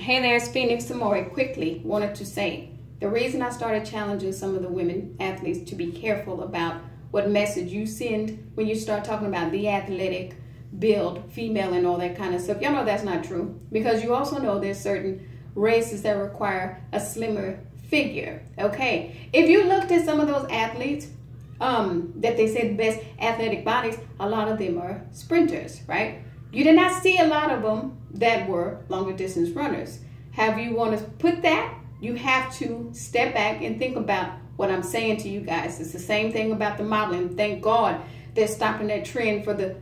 Hey there, it's Phoenix Amore. Quickly wanted to say the reason I started challenging some of the women athletes to be careful about what message you send when you start talking about the athletic build, female and all that kind of stuff. Y'all know that's not true, because you also know there's certain races that require a slimmer figure. Okay, if you looked at some of those athletes that they said the best athletic bodies, a lot of them are sprinters, right? You did not see a lot of them that were longer distance runners. However you want to put that, you have to step back and think about what I'm saying to you guys. It's the same thing about the modeling. Thank God they're stopping that trend for the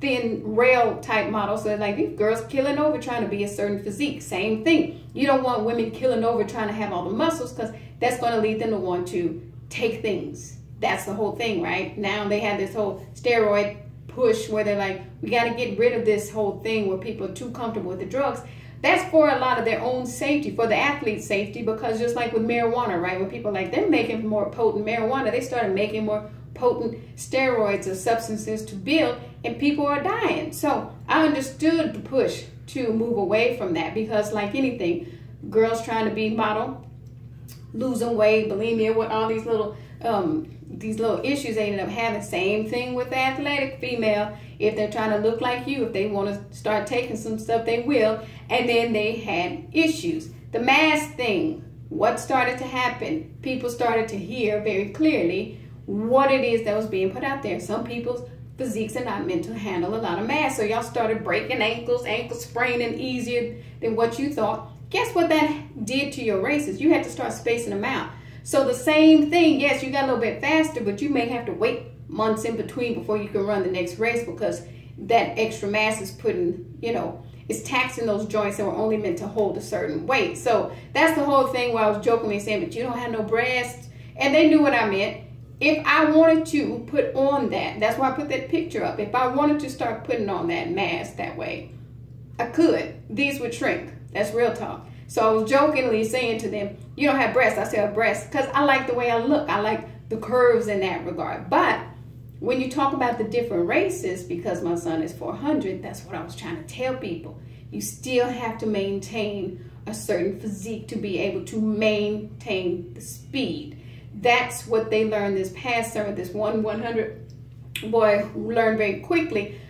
thin rail type models. So like these girls killing over trying to be a certain physique. Same thing. You don't want women killing over trying to have all the muscles, because that's going to lead them to want to take things. That's the whole thing, right? Now they have this whole steroid push where they're like, we got to get rid of this whole thing where people are too comfortable with the drugs. That's for a lot of their own safety, for the athlete's safety, because just like with marijuana, right? When people are like, they're making more potent marijuana, they started making more potent steroids or substances to build, and people are dying. So I understood the push to move away from that, because like anything, girls trying to be model, losing weight, bulimia, with all these little issues they ended up having. Same thing with the athletic female. If they're trying to look like you, if they want to start taking some stuff, they will. And then they had issues. The mask thing, what started to happen? People started to hear very clearly what it is that was being put out there. Some people's physiques are not meant to handle a lot of mass. So y'all started breaking ankles spraining easier than what you thought. Guess what that did to your races? You had to start spacing them out. So the same thing, yes, you got a little bit faster, but you may have to wait months in between before you can run the next race, because that extra mass is putting, it's taxing those joints that were only meant to hold a certain weight. So that's the whole thing where I was jokingly saying, but you don't have no breasts. And they knew what I meant. If I wanted to put on that, that's why I put that picture up. If I wanted to start putting on that mass that way, I could. These would shrink. That's real talk. So I was jokingly saying to them, you don't have breasts. I said breasts because I like the way I look. I like the curves in that regard. But when you talk about the different races, because my son is 400, that's what I was trying to tell people. You still have to maintain a certain physique to be able to maintain the speed. That's what they learned this past summer. This 100 boy learned very quickly.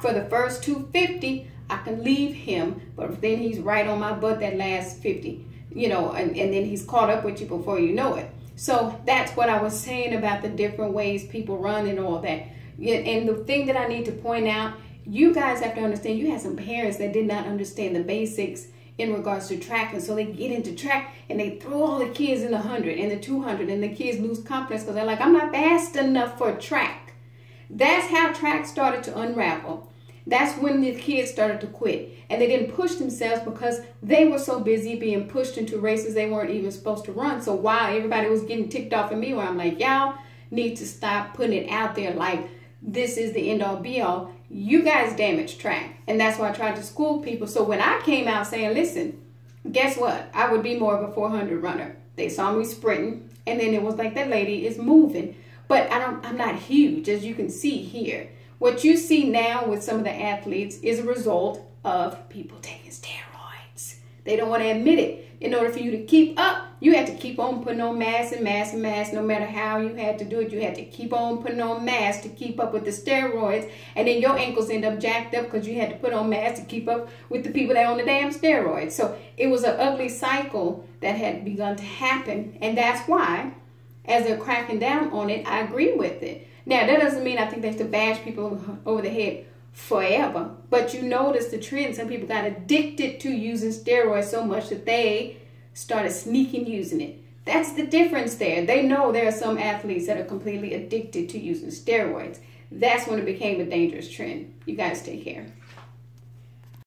For the first 250, I can leave him, but then he's right on my butt that last 50, and then he's caught up with you before you know it. So that's what I was saying about the different ways people run and all that. And the thing that I need to point out, you guys have to understand, you had some parents that did not understand the basics in regards to track, and so they get into track and they throw all the kids in the 100 and the 200, and the kids lose confidence because they're like, I'm not fast enough for track. That's how track started to unravel. That's when the kids started to quit, and they didn't push themselves because they were so busy being pushed into races they weren't even supposed to run. So while everybody was getting ticked off at me, where I'm like, y'all need to stop putting it out there like this is the end all be all. You guys damaged track, and that's why I tried to school people. So when I came out saying, listen, guess what? I would be more of a 400 runner. They saw me sprinting, and then it was like, that lady is moving. But I'm not huge, as you can see here. What you see now with some of the athletes is a result of people taking steroids. They don't want to admit it. In order for you to keep up, you had to keep on putting on mass and mass and mass. No matter how you had to do it, you had to keep on putting on mass to keep up with the steroids. And then your ankles end up jacked up because you had to put on mass to keep up with the people that own the damn steroids. So it was an ugly cycle that had begun to happen. And that's why, as they're cracking down on it, I agree with it. Now, that doesn't mean I think they have to bash people over the head forever. But you notice the trend. Some people got addicted to using steroids so much that they started sneaking using it. That's the difference there. They know there are some athletes that are completely addicted to using steroids. That's when it became a dangerous trend. You guys take care.